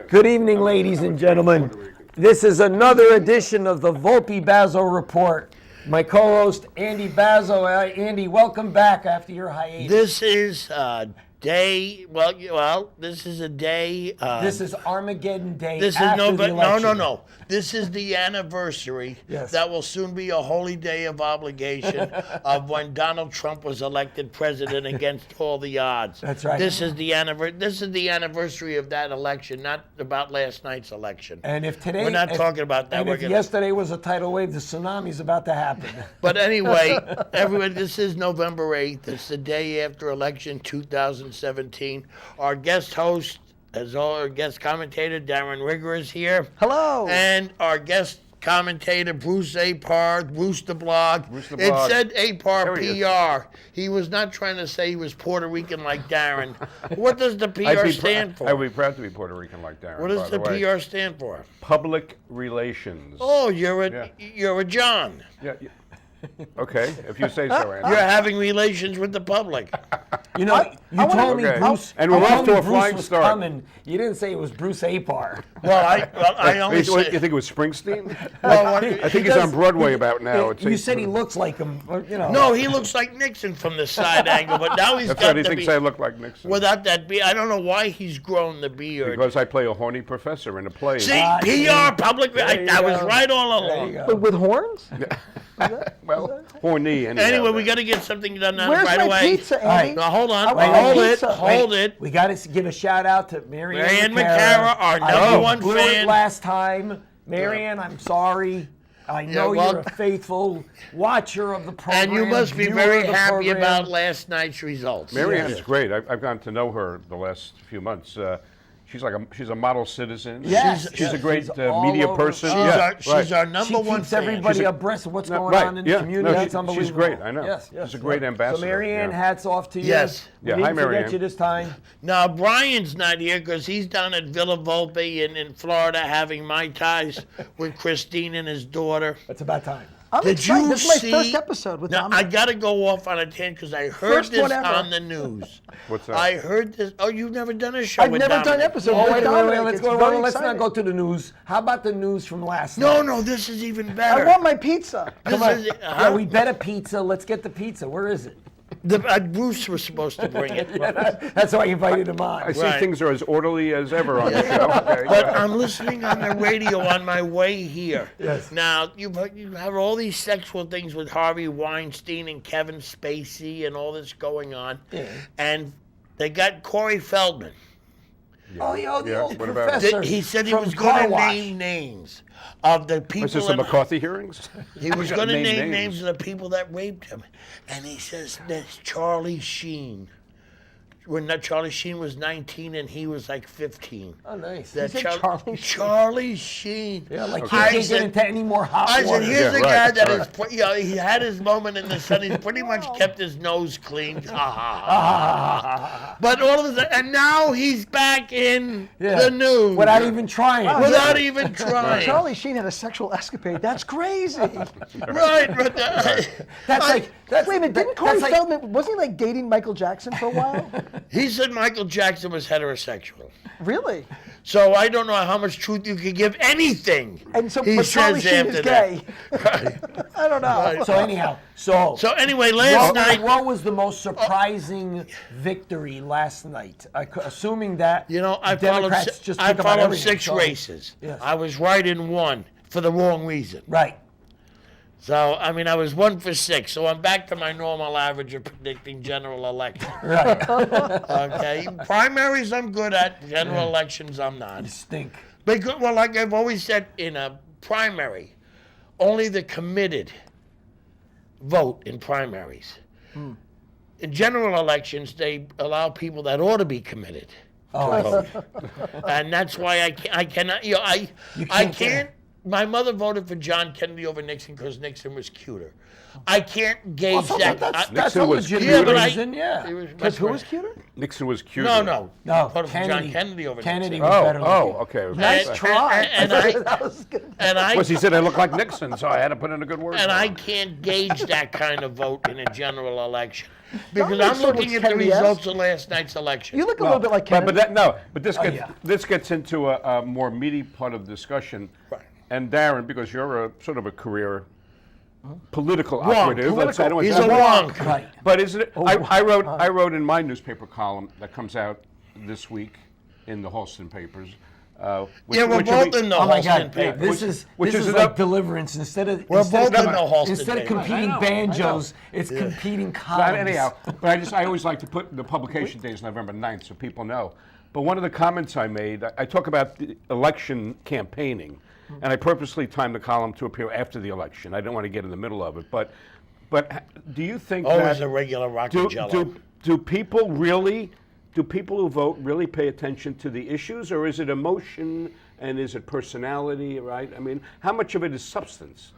Good evening, ladies and gentlemen. This is another edition of the Volpe Bazzo Report. My co-host, Andy Bazzo. Andy, welcome back after your hiatus. This is a day. This is a day. This is Armageddon Day. This is after the election. no. This is the anniversary. Yes. That will soon be a holy day of obligation of when Donald Trump was elected president against all the odds. That's right. This is the anniversary of that election, not about last night's election. And if today, we're not talking about that, and if yesterday was a tidal wave, the tsunamis about to happen. But anyway, everyone, this is November 8th. It's the day after election 2017. Our guest host, as our guest commentator, Darren Rigger is here. Hello. And our guest commentator, Bruce Apar, Bruce the Blog. It said Apar PR. He was not trying to say he was Puerto Rican like Darren. What does the PR stand for? I would be proud to be Puerto Rican like Darren. What does the PR stand for? Public relations. Oh, you're a John. Yeah. Okay, if you say so, Andy. You're having relations with the public. You know, you told me Bruce. And we're off to a flying was start. Coming. You didn't say it was Bruce Apar. Well, I only said. You think it was Springsteen? Well, I think he's on Broadway about now. You said he looks like him. You know. No, he looks like Nixon from the side angle, but now he's That's got right, he the thinks beard. I look like Nixon. Without that beard, I don't know why he's grown the beard. Because I play a horny professor in a play. See, PR, public. I was right all There you along. go. But with horns? Well, horny anyhow. Anyway, we got to get something done Where's right my away. pizza, All right. Andy? Now, hold on. I want Hold pizza. it. We got to give a shout out to Marianne McCara, our I number one blew it fan. last time. Marianne, I'm sorry. I know well- you're a faithful watcher of the program. And you must be viewer very of the happy program. about last night's results. Marianne Yes. is great. I've gotten to know her the last few months. She's a model citizen. Yes, She's a great she's all media over. person. She's our number She one keeps fan. everybody She's a- abreast of what's No, going right, on in the yeah. community. No, That's unbelievable. she's great, I know. Yes, She's a great ambassador. So Marianne, yeah. hats off to you. Yes. We Yeah, didn't hi, forget Marianne. you this time. Now, Brian's not here because he's down at Villa Volpe in Florida having Mai Tais with Christine and his daughter. It's about time. I'm Did excited. you This is my see- first episode with Now, Tom. I got to go off on a tangent because I heard First this one ever. on the news. What's that? I heard this. Oh, you've never done a show I've with never done Dominic. an episode Oh, with wait, Dominic. let's It's go. very Let's not exciting. go to the news. How about the news from last night? No, this is even I better. want my pizza. Come This on. is- Yeah, we bet a pizza. Let's get the pizza. Where is it? Bruce was supposed to bring it. That's why I invited him on. I see Right. things are as orderly as ever on the show. Okay, But I'm listening on the radio on my way here. Yes. Now, you have all these sexual things with Harvey Weinstein and Kevin Spacey and all this going on. Yeah. And they got Corey Feldman. Oh, the old what about it? professor. He said he from was Car going to Wash. name names of the people. Was this the McCarthy hearings? He was going to Name name names of the people that raped him. And he says that's Charlie Sheen. When Charlie Sheen was 19 and he was like 15. Oh, nice. That said Charlie Charlie Sheen? Charlie Sheen. Yeah, like I you can't said- get into any more hot I water. said, here's Yeah, a guy right, that right. is, he had his moment in the sun. He's pretty much kept his nose clean. Ha, ha, ha. But all of a sudden, and now he's back in Yeah. the news. Without even trying. Without even trying. Charlie Sheen had a sexual escapade. That's crazy. Right. But, That's like. That's, Wait a minute, didn't that's Corey like- Feldman, wasn't he like dating Michael Jackson for a while? he said Michael Jackson was heterosexual. Really? So I don't know how much truth you could give anything. And so, he but Charlie says Sheen is after that. gay. Right. I don't know. So anyhow, so anyway, last night, what was the most surprising victory last night? Assuming that I Democrats followed, just I pick 'em on followed everything, 6 so- races. Yes. I was right in one for the wrong reason. Right. So, I mean, I was 1 for 6. So I'm back to my normal average of predicting general election. Right. Okay? Primaries I'm good at. General elections I'm not. You stink. Because, well, like I've always said, in a primary, only the committed vote in primaries. In general elections, they allow people that ought to be committed Oh, to I vote. And that's why I cannot, You I can't can't my mother voted for John Kennedy over Nixon because Nixon was cuter. I can't gauge So that. that's Nixon a was legitimate Yeah, but reason, yeah. It was Because much who more- was cuter? Nixon was cute. No. No, Voted for John Kennedy over Kennedy Nixon. was better Oh, looking. okay. Nice And- try. and I- that was good. And I Plus, he said I look like Nixon, so I had to put in a good word. and for I him. can't gauge that kind of vote in a general election because Nixon I'm looking looks at the Kennedy-esque. results of last night's election. You look a little bit like Kennedy. But this gets yeah. this gets into a more meaty part of the discussion. Right. And Darren, because you're a sort of a career political Wrong. operative, let's say, I don't want He's to a say- wonk. Right. But isn't it? I wrote in my newspaper column that comes out this week in the Halston papers. Which, Yeah, we're which will both be- in the Oh my Halston God! paper. This is which this is is enough- like Deliverance. Instead of We're instead both of, in the Halston instead of paper. competing I know. banjos, it's competing columns. Anyhow, but I always like to put the publication date is November 9th so people know. But one of the comments I made, I talk about the election campaigning, and I purposely timed the column to appear after the election. I didn't want to get in the middle of it, but do you think Always that a regular rocket jello. do people who vote really pay attention to the issues, or is it emotion and is it personality? Right? I mean, how much of it is substance?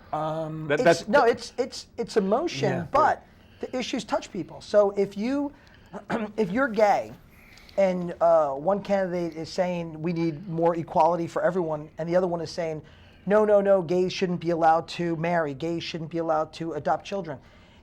It's emotion, Yeah. but the issues touch people. So if you're gay, and one candidate is saying we need more equality for everyone, and the other one is saying, no, gays shouldn't be allowed to marry, gays shouldn't be allowed to adopt children.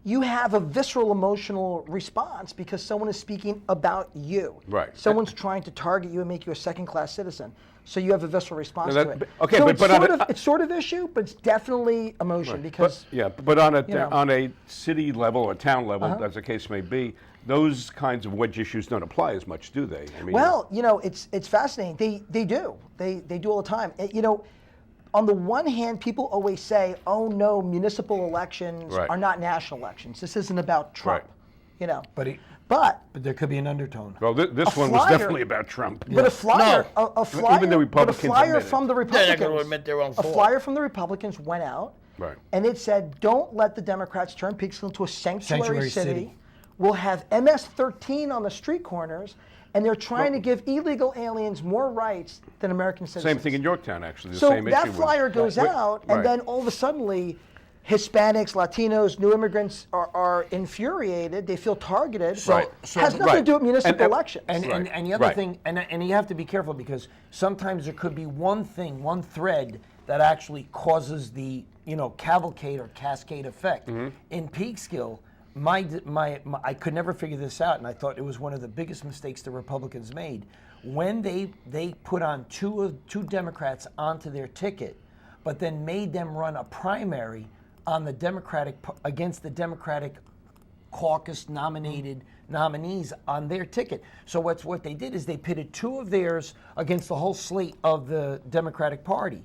You have a visceral emotional response because someone is speaking about you. Right. Someone's trying to target you and make you a second-class citizen. So you have a visceral response Now to that- it. okay, so but- it's, but on sort a- of, it's sort of issue, but it's definitely emotion because But on a you know. on a city level or town level, Uh-huh. as the case may be, those kinds of wedge issues don't apply as much, do they? I mean, Well, it's fascinating. They do. They do all the time. On the one hand, people always say, "Oh no, municipal elections Right. are not national elections. This isn't about Trump." Right. But But there could be an undertone. well, this a one was flyer- definitely about Trump. a flyer, No. a flyer, Even the Republicans but a flyer admit it. from the They're not Republicans, going to admit their own a fault. flyer from the Republicans went out, Right. and it said, "Don't let the Democrats turn Peekskill into a sanctuary Sanctuary city. city. We'll have MS-13 on the street corners." And they're trying to give illegal aliens more rights than American citizens. Same thing in Yorktown, actually. The So same that issue flyer was, goes out, and right. then all of a sudden, Hispanics, Latinos, new immigrants are infuriated. They feel targeted. Right. Has nothing Right. to do with municipal And- elections. And the other Right. thing, and you have to be careful because sometimes there could be one thing, one thread that actually causes the cavalcade or cascade effect. Mm-hmm. In Peekskill, I could never figure this out, and I thought it was one of the biggest mistakes the Republicans made when they put on two Democrats onto their ticket, but then made them run a primary on against the Democratic caucus nominated nominees on their ticket. So what they did is they pitted two of theirs against the whole slate of the Democratic Party.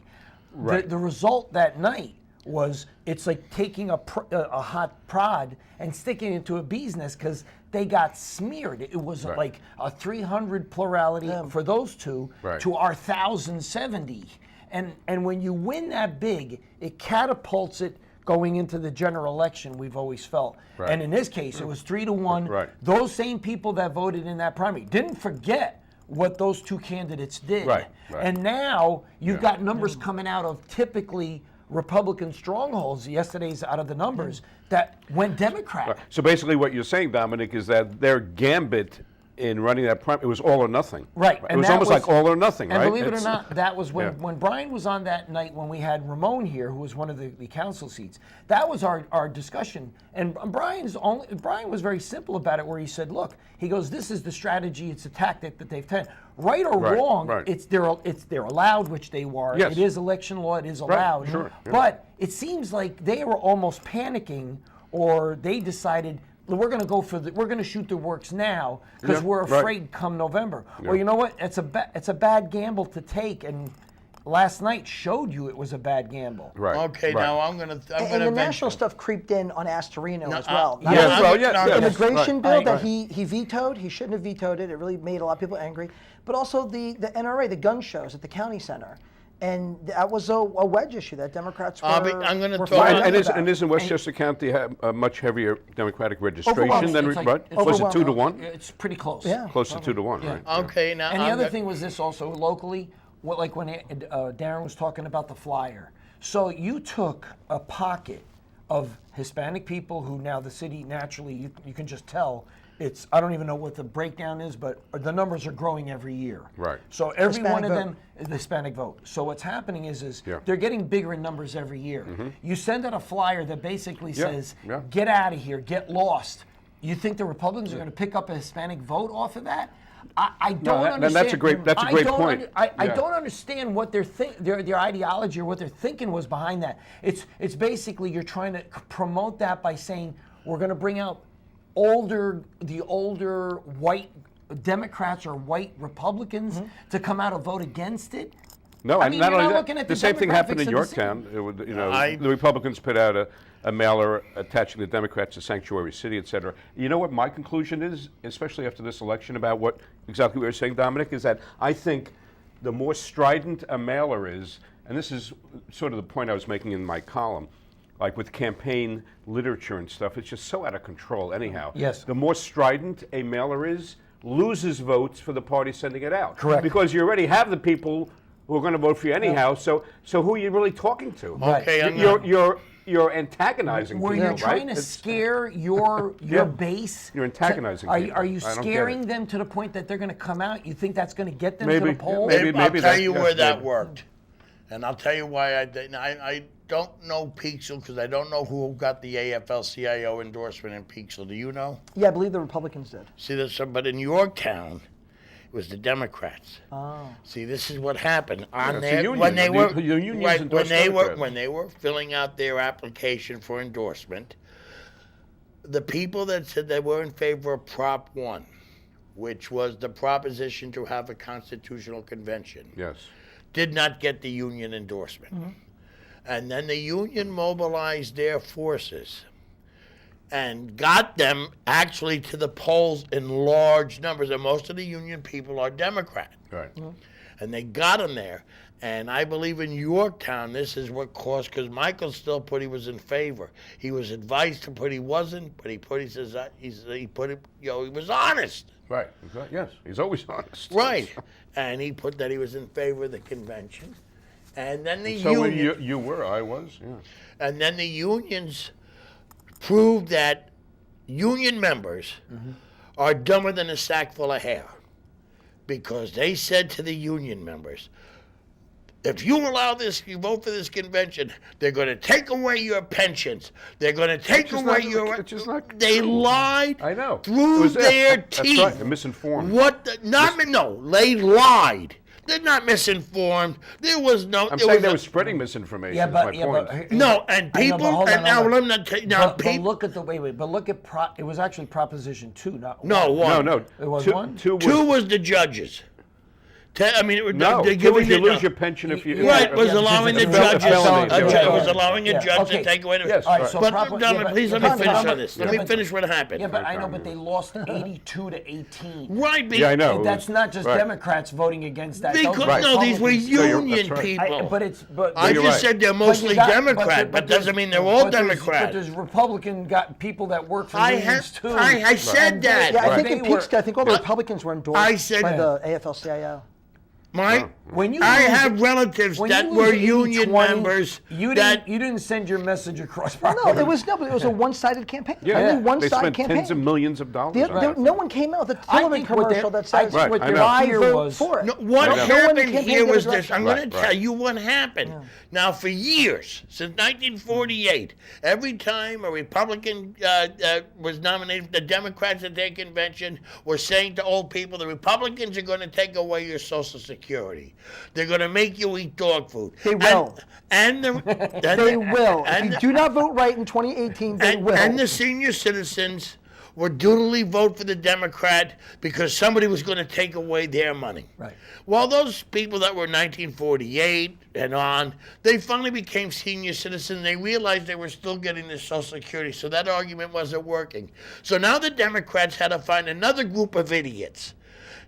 Right. The result that night was it's like taking a hot prod and sticking it into a bee's nest because they got smeared. It was Right. like a 300 plurality for those two Right. to our 1,070. And when you win that big, it catapults it going into the general election, we've always felt. Right. And in this case, it was 3-1. Right. Those same people that voted in that primary didn't forget what those two candidates did. Right. And now you've Yeah. got numbers coming out of typically Republican strongholds, yesterday's out of the numbers, that went Democrat. So basically, what you're saying, Dominic, is that their gambit in running that it was all or nothing. Right. It and was that almost like all or nothing, and right? believe it or It's- not, that was when, Yeah. when Brian was on that night when we had Ramon here, who was one of the council seats. That was our discussion. And Brian was very simple about it, where he said, look, he goes, this is the strategy, it's a tactic that they've taken. Right or Right, wrong, right. they're allowed, which they were. Yes. It is election law, it is allowed. sure, yeah. But it seems like they were almost panicking, or they decided, we're going to shoot the works now because Yeah, we're right. afraid come November. Yeah. Well, you know what? It's a bad gamble to take, and last night showed you it was a bad gamble. Right. Okay, right. now I'm gonna And the national venture. stuff creeped in on Astorino No, as well. yeah, Not Yes, only well, the yes, yes. immigration Right. bill that Right. he vetoed. He shouldn't have vetoed it. It really made a lot of people angry. But also the NRA, the gun shows at the county center. And that was a wedge issue that Democrats were, I'm gonna were throw fired out- up And about. isn't Westchester County have a much heavier Democratic registration Overwhelming. than It's like- right? it's Was it overwhelming. 2-1? It's pretty close. Yeah. Close to 2-1, right? yeah. Okay, now And the I'm other gonna- thing was this also locally, like when Darren was talking about the flyer. So you took a pocket of Hispanic people who now the city naturally, you can just tell, I don't even know what the breakdown is, but the numbers are growing every year. Right. So every Hispanic one of vote. them is the Hispanic vote. So what's happening is Yeah. they're getting bigger in numbers every year. You send out a flyer that basically Yeah, says, yeah. get out of here, get lost. You think the Republicans are going to pick up a Hispanic vote off of that? I don't understand. that's a great point. I Yeah. don't understand what their ideology or what their thinking was behind that. It's basically you're trying to promote that by saying we're going to bring out the older white Democrats or white Republicans to come out and vote against it. No, I and mean, not you're only not looking that, at the the same thing happened demographics in of the city. Yorktown. It would, the Republicans put out a mailer attaching the Democrats to sanctuary city, et cetera. You know what my conclusion is, especially after this election, about what exactly we were saying, Dominic, is that I think the more strident a mailer is, and this is sort of the point I was making in my column, like with campaign literature and stuff, it's just so out of control anyhow. Yes. The more strident a mailer is, loses votes for the party sending it out. Correct. Because you already have the people who are going to vote for you anyhow. So who are you really talking to? Right. Okay, You're antagonizing Where people, you're trying right? to scare your base. You're antagonizing Are people. you I don't get scaring it. them to the point that they're going to come out? You think that's going to get them Maybe, to the poll? maybe. I'll tell that- you yes, where that maybe. worked. And I'll tell you why I don't know Peaksville because I don't know who got the AFL-CIO endorsement in Peaksville. Do you know? Yeah, I believe the Republicans did. See, but in Yorktown, it was the Democrats. Oh. See, this is what happened on it's there a union. when they The- were the unions right, endorsed Democrats. when they were filling out their application for endorsement. The people that said they were in favor of Prop 1, which was the proposition to have a constitutional convention, Yes. did not get the union endorsement. And then the union mobilized their forces and got them actually to the polls in large numbers. And most of the union people are Democrat. Right. And they got them there. And I believe in Yorktown, this is what caused, because Michael still put he was in favor. He was advised to put he wasn't, but he says he put it, he was honest. Right. Yes. He's always honest. Right. And he put that he was in favor of the convention. And then the So when union, you were, I was. Yeah. and then the unions proved that union members are dumber than a sack full of hair, because they said to the union members, if you allow this, you vote for this convention, they're going to take away your pensions. They're going to take just away not- your. it's just not They true. lied. I know. It Through was their That's teeth. right. They're misinformed. What? No, they lied. They're not misinformed. There was no. I'm there saying they was were spreading misinformation. Yeah, That's but my point. no, and I know, but people. hold on, And now hold on. let me not tell you. Now, But look at the but look at it was actually Proposition 2, not No, one. one. No. It was two, one? Two was, Two was the judges. I mean, no. they're Two was giving you it- lose your pension if you. Right, was Yeah, allowing the because it's a judges. felony. It was allowing a Yeah. judge Okay. to take away the. Yes, All right, right. so But, proper- Dominic, but- please let but- me finish but- on this. Let yeah, me but- finish what happened. Yeah, but I know, but they lost 82 to 18. Right, Yeah, I know. That's not just Right. Democrats voting against that. They Those could, are no, these were Republicans. union that's right. people. But it's but I you're just right. said they're but you mostly got- Democrat, but there's- doesn't mean they're all but there's- Democrat. But there's Republican got people that work for I unions have- too. I said And that. Yeah, I they- think they in were- Peekskill, I think all the Republicans were endorsed I said- by the AFL-CIO. When you I lose- have relatives when that you were lose 80, union 20, members You that didn't send your message across. No, properly. it was a one-sided campaign. Yeah. Only They one-sided spent campaign. tens of millions of dollars. on that. No one came out with a I television think what commercial their- that says I think what I their know. fire vote was. for it. No, what No one happened campaigned here was in this. I'm Right, going to right. tell you what happened. Now, for years, since 1948, every time a Republican was nominated, the Democrats at their convention were saying to old people, the Republicans are going to take away your Social Security. They're going to make you eat dog food. They will. And the, They will. If And, you do not vote right in 2018, they will. and the senior citizens would dutifully vote for the Democrat because somebody was going to take away their money. Right. Well, those people that were 1948 and on, they finally became senior citizens. They realized they were still getting their Social Security, so that argument wasn't working. So now the Democrats had to find another group of idiots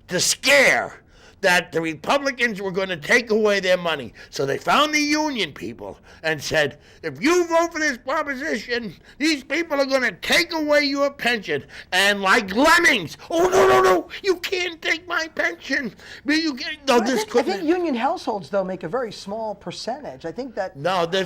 to scare that the Republicans were going to take away their money. So they found the union people and said, if you vote for this proposition, these people are going to take away your pension. And like lemmings, oh, no, you can't take my pension. You can't, no, this I couldn't. think union households, though, make a very small percentage. I think that No, there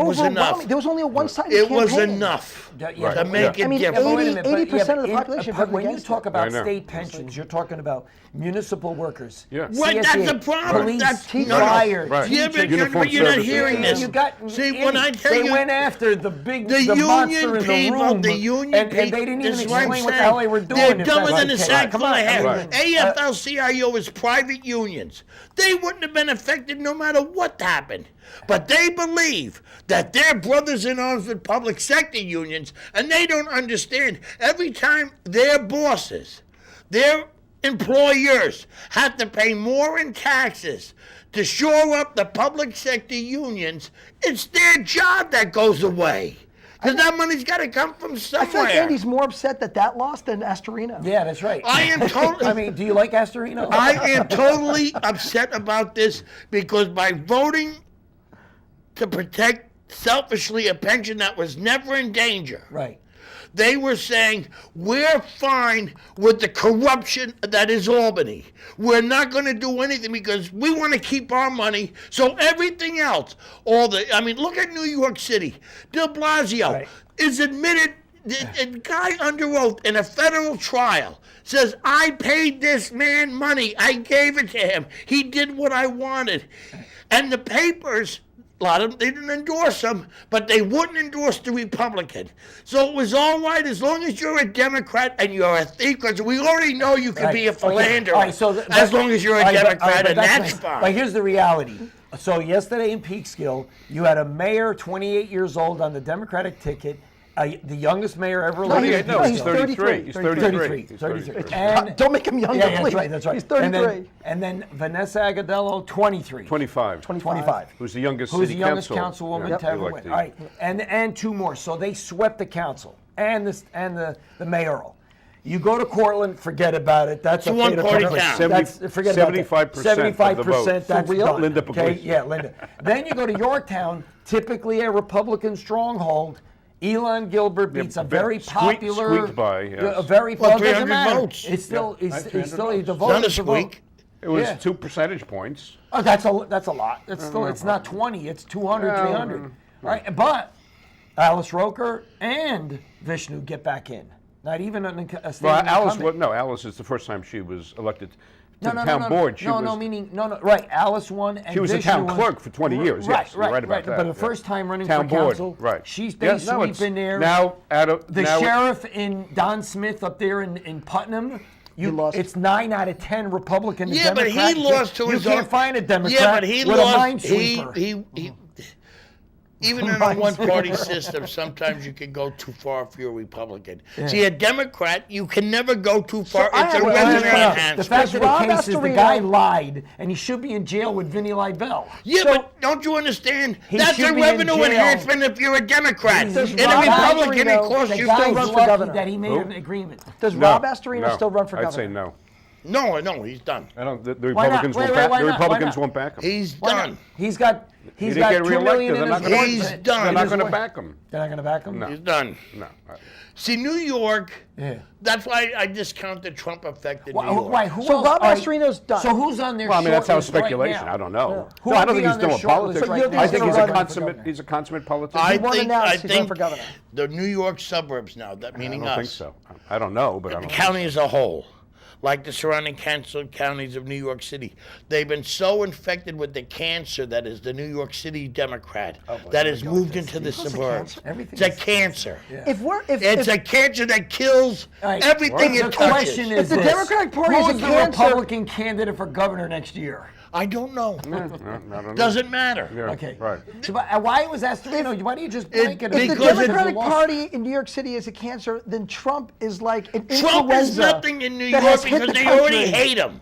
was enough. There was only a one-sided It campaign. was enough Yeah, to make I it mean, different. But wait a minute, but 80% of the in- population but voted when you against talk it. about I know. state pensions, you're talking about municipal workers. Yeah. Right, that's CSEA, the problem. Police, That's fire, Right. Yeah, teachers. but you're not services. hearing this. You got, See, when I tell they you, went after the the monster union in the people, room, the union and people, they didn't even this is what I'm explain what the hell they saying. were doing. They're if dumber that's than a okay. sack Come full of on, hay. Right. AFL-CIO is private unions. They wouldn't have been affected no matter what happened. But they believe that they're brothers in arms with public sector unions, and they don't understand. Every time their bosses, their employers have to pay more in taxes to shore up the public sector unions, it's their job that goes away. Because that money's got to come from I somewhere. feel like Andy's more upset that lost than Astorino. Yeah, that's right. I am totally. I mean, do you like Astorino? I am totally upset about this because by voting to protect selfishly a pension that was never in danger, Right. they were saying, we're fine with the corruption that is Albany. We're not going to do anything because we want to keep our money. So everything else, look at New York City. De Blasio Right. is admitted, a guy under oath in a federal trial says, I paid this man money. I gave it to him. He did what I wanted. And the papers, a lot of them, they didn't endorse him, but they wouldn't endorse the Republican. So it was all right as long as you're a Democrat and you're a thief, because we already know you can Right. be a Okay. philanderer All right, so as long as you're a Democrat, and that's nice. fine. But here's the reality. So yesterday in Peekskill, you had a mayor, 28 years old, on the Democratic ticket, the youngest mayor ever elected. No, in he's Peekskill. 33. He's 33. 33. And Don't make him younger, yeah, please. that's right. That's right. He's 33. And then Vanessa Agadello, 23. 25. 25. Who's the youngest Who's the city youngest council, councilwoman yeah, to ever win. elected. All right, and two more. So they swept the council and the mayoral. You go to Cortland, forget about it. That's a It's a one-party fait town. accompli. That's forget about that. 75% of the vote. That's For real? done. Linda Okay, Puglisi. yeah, Linda. Then you go to Yorktown, typically a Republican stronghold. Elon Gilbert beats a very popular, squeaked by, yes. a very Well, doesn't 300 matter. votes. It's still, Yeah. he's still the It's vote. not a is the vote. squeak. It was Yeah. 2 percentage points. Oh, that's a lot. It's still, it's not 20. It's 200, 300. All right, but Alice Roker and Vishnu get back in. Not even a state Well, Alice, incumbent. Alice is the first time she was elected to No, the no, town no, board. Right. Alice won, and She was a Vishnu town won. clerk for 20 years. Yes, you're right about that. But the yeah. first time running Town for board, council, right? they Yeah, no, sweep it's in there. Now, The sheriff in Don Smith up there in Putnam. lost. It's 9 out of 10 Republican and Yeah, but Democrat. he lost to you his can't own. find a Democrat Yeah, but he with lost. a minesweeper. He even in a one-party system, sometimes you can go too far if you're a Republican. See, a Democrat, you can never go too far. I It's have a a- revenue The enhancement. fact of the Rob case is the Astorino- guy lied, and he should be in jail with Vinnie Lydell. Yeah, So- but don't you understand? He That's should a be in revenue jail. enhancement if you're a Democrat. Does In a Rob Republican, it Astorino- costs The you guy's run still. for lucky governor. that he made Who? an agreement. Does No, Rob Astorino no, still run for governor? I'd say no. No, he's done. I don't. The Why not? Republicans Wait, won't wait, back. why The not? Why Republicans not? won't back him. He's Why not? done. He's got He didn't got get $2 million reelected. in They're not his gonna. He's budget. done. They're not His going to way. back him. They're not going to back him. No. He's done. No. See, New York, Yeah. that's why I discount the Trump effect in New York. Why? Who So else? Rob All right, Astorino's done. So who's on their? Well, I mean, that's our short list right speculation. now? I don't know. Who No, I would don't be think he's on their doing short politics. list right now? I think he's a He's gonna run for consummate. governor. He's a consummate politician. I won think announced he's running for governor. the New York suburbs now, that I meaning don't us, think so. I don't know, but I the don't. county as a whole, like the surrounding counties of New York City, they've been so infected with the cancer that is the New York City Democrat that has moved into the suburbs. Everything It's a is- cancer. It's a cancer that kills All right. everything The it touches. question is the this. Democratic Party is Who's a the cancer- Republican candidate for governor next year? I don't know. I don't know. Doesn't matter. Yeah, Okay. Right. So, why was Astorino? Why do you just blanket If the Because Democratic lost- Party in New York City is a cancer, then Trump is like an Trump influenza is nothing in New that York has hit because the they already country. hate him.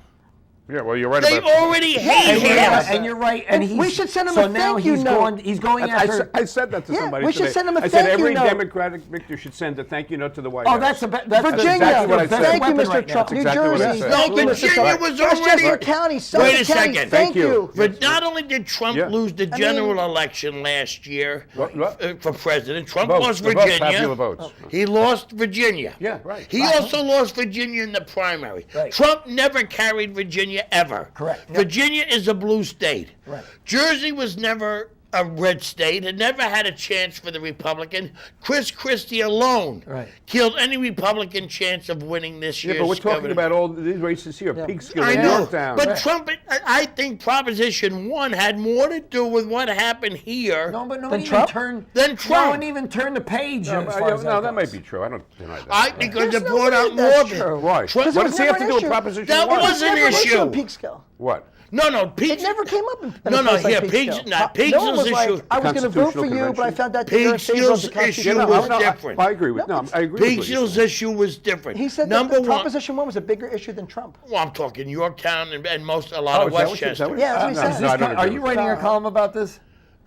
Yeah, well, you're right They about that. already hate him. Yes. And you're right. And And we should send him so a now thank you he's note. going. He's going after. I said that to Yeah, somebody we should today. send him a I said thank you every note. Democratic victor should send a thank you note to the White House. Oh, that's Virginia, exactly what I said. thank you, Weapon Mr. right now. Trump. That's New exactly what I Jersey, said. thank No, you, Mr. Virginia Trump. was Westchester already- County, Wait a Suffolk County, second. thank Thank you. you. But not only did Trump Yeah. lose the general election last year What? for president, Trump Votes, lost the votes, Virginia. popular votes. He lost Virginia. Yeah, right. He also lost Virginia in the primary. Right. Trump never carried Virginia ever. Correct. Yep. Virginia is a blue state. Right. Jersey was never a red state. It never had a chance for the Republican. Chris Christie alone Right. killed any Republican chance of winning this Yeah, year's but we're talking governor. about all these races here. Peekskill, I and know, Yorktown. but Trump, I think Proposition 1 had more to do with what happened here No, but no Then one even Trump? turned. Then No Trump. one even turned the page. No, as far as that goes. might be true. I don't deny that. Because it There's no brought way out that's more of it. true. Why? Trump- What It does he have was to never do with an issue. Proposition That 1? was an Never mentioned issue. on Peekskill. What? No, It Peach. never came up in No, a place like here, Peekskill. Peach- No one Peekskill's was like, issue- I was going to vote for Constitutional you, but I Convention. found out that you're in favor of the Peekskill's issue Constitution. was I different. I agree with. No, I agree with what you're Peekskill's saying. issue was different. He said Number that one. Proposition 1 was a bigger issue than Trump. Well, I'm talking Yorktown and a lot Oh, of is that what you- Westchester. is that what- Yeah, that's what he No, said. Is no, this I don't are agree you with writing a column about this?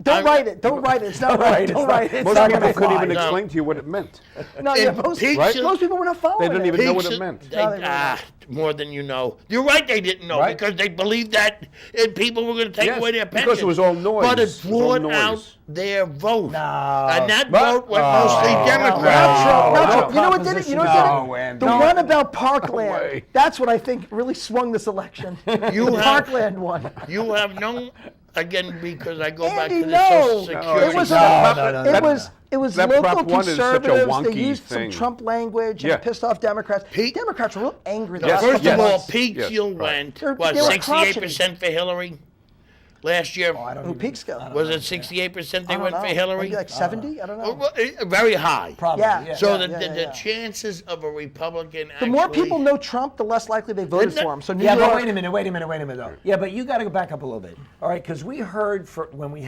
Don't write it. Don't write it. It's not right. Don't write it. It's Most not people going to couldn't fly. even No. explain to you what it meant. No, yeah, In most, Peekskill- most people were not following They didn't it. even know what it Peekskill- meant. They, No, they really more than you know. You're right, they didn't know Right. because they believed that people were going to take Yes, away their pension. because it was all noise. But It it was all brought out noise. their vote. No. And that But- vote went mostly Not Democrats. Trump. Not no. Trump. You know what did it? You know what No, did it? Andy. The No. one about way. Parkland. That's what I think really swung this election. You The have- Parkland one. You have no, again, because I go back Andy, to the no. Social Security. It was No, it was that local Prop 1 is such a conservatives. wonky They used thing. some Trump language Yeah. and pissed off Democrats. Pete- Democrats were real angry. The Yes, last First couple of all, months. Peekskill right. went, They were what, crotchety. 68% for Hillary last year? I don't Ooh, even- Peekskill. Was it 68% they I don't went know. for Hillary? Maybe like 70? I don't know. Well, very high. Probably. Yeah. Yeah. So Yeah, the yeah. chances of a Republican The more actually- people know Trump, the less likely they voted Isn't for it- him. So New Yeah, York, but wait a minute though. Yeah, but you got to go back up a little bit. All right, because we heard when you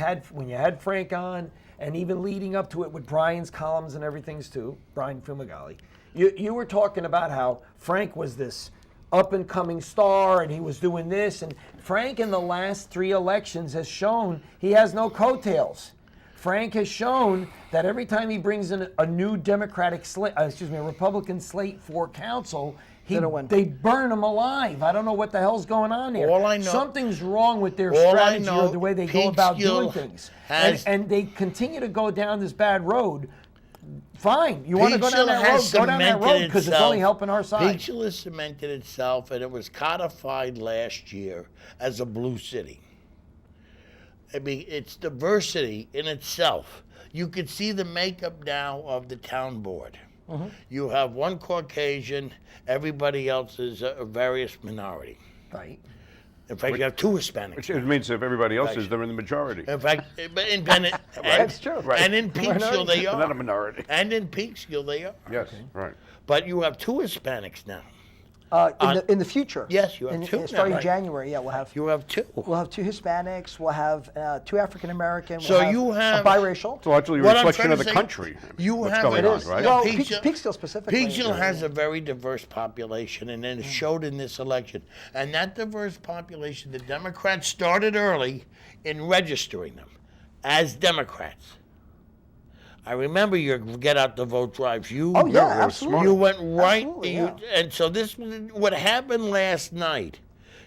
had Frank on, and even leading up to it with Brian's columns and everything's too, Brian Fumagalli, you were talking about how Frank was this up and coming star and he was doing this, and Frank in the last 3 elections has shown he has no coattails. Frank has shown that every time he brings in a new Republican slate for council, They don't win. they burn him alive. I don't know what the hell's going on there. All I know- Something's wrong with their All I strategy know, or the way they go about doing Peekskill things. has- And they continue to go down this bad road. Fine, you want to go down Peekskill that road, has go down that cemented road because it's itself. only helping our side. Peekskill has cemented itself, and it was codified last year as a blue city. I mean, it's diversity in itself. You could see the makeup now of the town board. Mm-hmm. You have one Caucasian, everybody else is a various minority. Right. In fact, you have 2 Hispanics. Which it means if everybody else is, they're in the majority. In fact, but in Bennett, That's true. Right. and in Peekskill they They're not a are. minority. And in Peekskill they are. Yes, right. But you have 2 Hispanics now. in the future. Yes, you have two now, Starting right. January, yeah, we'll have. You have 2. We'll have 2 Hispanics. We'll have 2 African American. So we'll you have- a biracial. It's largely a What I'm reflection trying of to the say, country. you what's have going it on, is. right? Well, Peekskill- Peekskill specifically. Peekskill has a very diverse population, and then it showed in this election. And that diverse population, the Democrats started early in registering them as Democrats. I remember your get out the vote drives. You, Oh, yeah, No, it was absolutely. smart. you went right, Absolutely, you, yeah. and so this, what happened last night,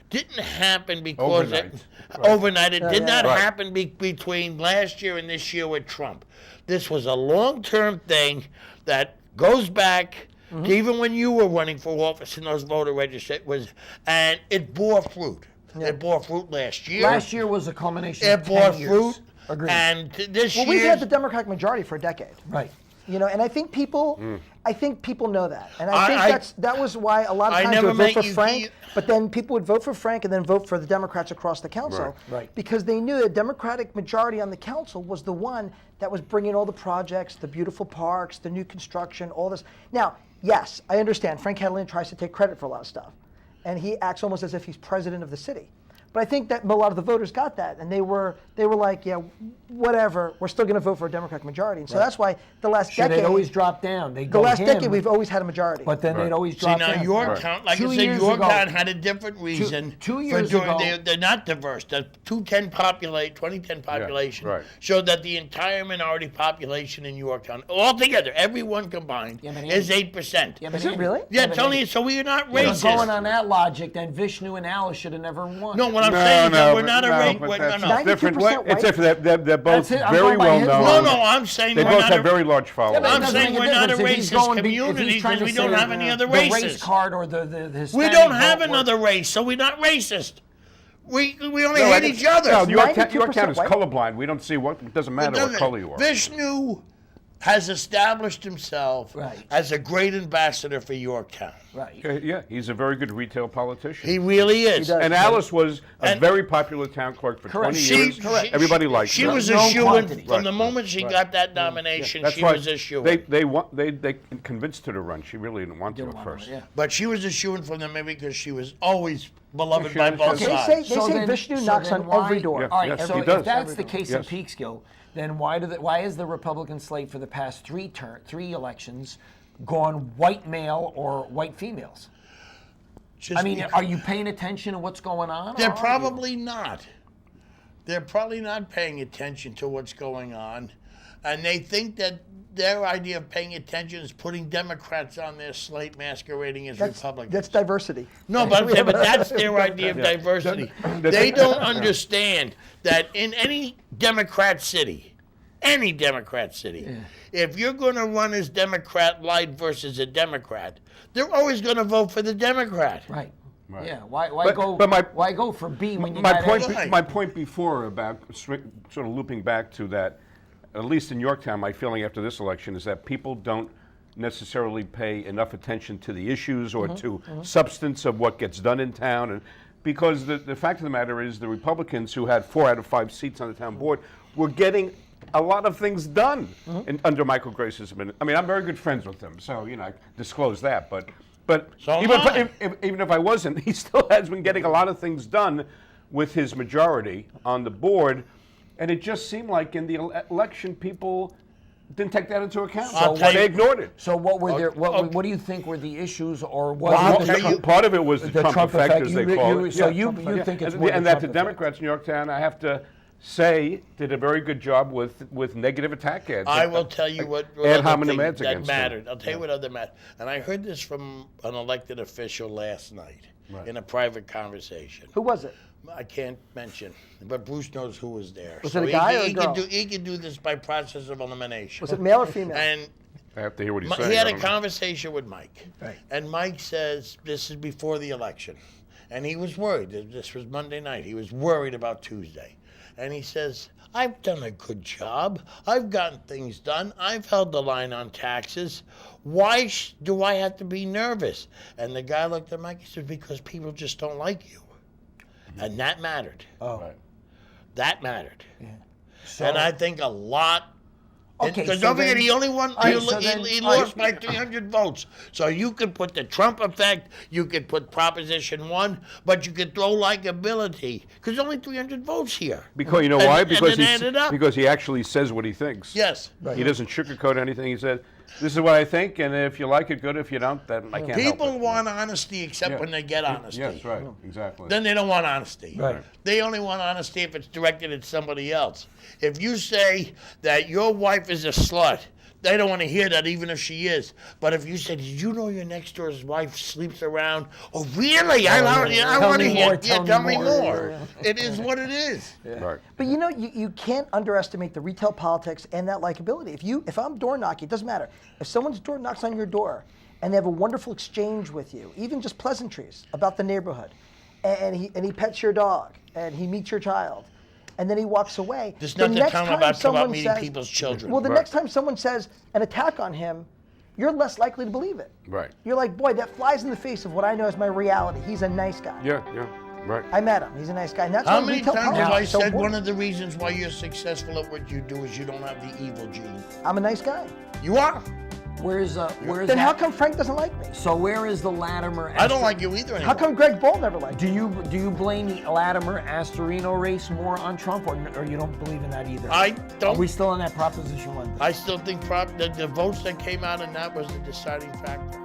didn't happen because Overnight. overnight. It did yeah. not Right. happen between last year and this year with Trump. This was a long-term thing that goes back Mm-hmm. to even when you were running for office and those voter registers and it bore fruit. It bore fruit last year. Last year was a culmination it of bore 10 years. fruit. Agreed. And this Well, year, we've had the Democratic majority for a decade. Right. You know, and I think people, know that, and I I- think that was why a lot of I times they never would vote meant for you- Frank, you- but then people would vote for Frank and then vote for the Democrats across the council, Right. because they knew the Democratic majority on the council was the one that was bringing all the projects, the beautiful parks, the new construction, all this. Now, yes, I understand Frank Catalina tries to take credit for a lot of stuff, and he acts almost as if he's president of the city. But I think that a lot of the voters got that, and they were like, yeah, whatever. We're still going to vote for a Democratic majority. And so that's why the last Sure, decade, they'd always drop down. They'd the go last him, decade, we've always had a majority. but then they'd always See, drop now down. Yorktown, like 2 I said, years Yorktown ago- had a different reason. two for years doing, ago- they're not diverse. The 2010 population right. showed that the entire minority population in Yorktown, altogether, everyone combined, Yeah, but is Andy- 8%. Yeah, but Is it Andy- really? Yeah, but Tony, Andy, so we are not Well, racist. going on that logic, then Vishnu and Alice should have never won. No, what I'm No, saying is that we're but- not a no, race. but No, that's no. different. 92% It's different. They're both That's it. I'm very going by well his known. No, no, I'm saying They we're both not have a, very large followings. but it I'm doesn't saying make a we're not a difference if he's racist going to- if community he's trying because to we don't say have any other the race races. card or the We Hispanic don't have vote another race, so we're not racist. We only No, hate I- each other. No, Yorktown 92% is white. colorblind. We don't see what. It doesn't matter what color you are. Vishnu has established himself Right. as a great ambassador for Yorktown. Right. Yeah, he's a very good retail politician. He really is. does. And Alice was a And- very popular town clerk for Correct. 20 She- years. correct. Everybody liked She her. was a Known shoo-in quantity. from Right, the moment she right. got that nomination. That's She why was a shoo-in. they convinced her to run. She really didn't want to Didn't at want to first. win, yeah. But she was a shoo-in from them because she was always beloved She by was- both she They was- sides. say then- Vishnu so knocks then on why- every door. Yeah. All right, Yes, so he if does. that's the case Yes. in Peekskill, then why is the Republican slate for the past three elections gone white male or white females? Just I mean, because- are you paying attention to what's going on? or They're are you? probably not. They're probably not paying attention to what's going on. And they think that their idea of paying attention is putting Democrats on their slate masquerading as Republicans. That's diversity. No, but I'm saying, but that's their idea of diversity. They don't understand that in any Democrat city, if you're going to run as Democrat light versus a Democrat, they're always going to vote for the Democrat. Right. Right. Yeah. Why But- go? but my- why go for B when you My got point, A? Right. my point before about sort of looping back to that, at least in Yorktown, my feeling after this election is that people don't necessarily pay enough attention to the issues or to substance of what gets done in town, and because the fact of the matter is the Republicans who had 4 out of 5 seats on the town board were getting a lot of things done under Michael Grace's administration. I mean, I'm very good friends with him, so I disclose that, but So even am I. even if I wasn't, he still has been getting a lot of things done with his majority on the board, and it just seemed like in the election people didn't take that into account. I'll tell They you- ignored it. So what were there? What, okay. what do you think were the issues, or was Well, I'll it tell you- Part of it was the Trump effect, as You- they call you- it. so Yeah. you Yeah. think it's and, more the and that Trump the effect. Democrats in Yorktown, I have to say, did a very good job with negative attack ads. I will tell you what ad other hominem thing ads that against them. mattered. I'll tell you what other mattered. And I heard this from an elected official last night Right. in a private conversation. Who was it? I can't mention, but Bruce knows who was there. Was it a guy or a he girl? He could do this by process of elimination. Was it male or female? And I have to hear what he's saying. he had I a don't know. conversation with Mike. Right. And Mike says, this is before the election. And he was worried. This was Monday night. He was worried about Tuesday. And he says, I've done a good job. I've gotten things done. I've held the line on taxes. Why do I have to be nervous? And the guy looked at Mike. He said, because people just don't like you. And that mattered. Oh. Right. That mattered. So, And I think a lot. Okay, Because so don't forget, then- he only won. all right, he so then- he all right. lost by 300 votes. So you could put the Trump effect. You could put Proposition 1, but you could throw likability because only 300 votes here. Because you know And- why? and Because then add it up. because he actually says what he thinks. Yes. He doesn't sugarcoat anything. He said, "This is what I think, and if you like it, good. If you don't, then I can't help People it." want honesty except Yeah. when they get honesty. Yes, right, exactly. Then they don't want honesty. Right. They only want honesty if it's directed at somebody else. If you say that your wife is a slut, they don't want to hear that even if she is. But if you say, did you know your next door's wife sleeps around? Oh, really? I want Tell to me hear. more, Yeah, tell tell me me more. more. It is what it is. Right. But you can't underestimate the retail politics and that likability. If I'm door knocking, it doesn't matter. If someone's door knocks on your door and they have a wonderful exchange with you, even just pleasantries about the neighborhood, and he pets your dog and he meets your child, and then he walks away. There's the nothing next common time about someone meeting says- people's children. Well, the Right. next time someone says an attack on him, you're less likely to believe it. Right. You're like, boy, that flies in the face of what I know as my reality. He's a nice guy. Yeah. Right. I met him. He's a nice guy. And that's How why many retail times have politics I is so said one important. of the reasons why you're successful at what you do is you don't have the evil gene? I'm a nice guy. You are. where's Then that? how come Frank doesn't like me? So where is the Latimer? I don't like you either anymore. How come Greg Bull never liked me? Do you blame the Latimer Astorino race more on Trump, or you don't believe in that either? I Are don't. we still on that Proposition 1? I still think the votes that came out in that was the deciding factor.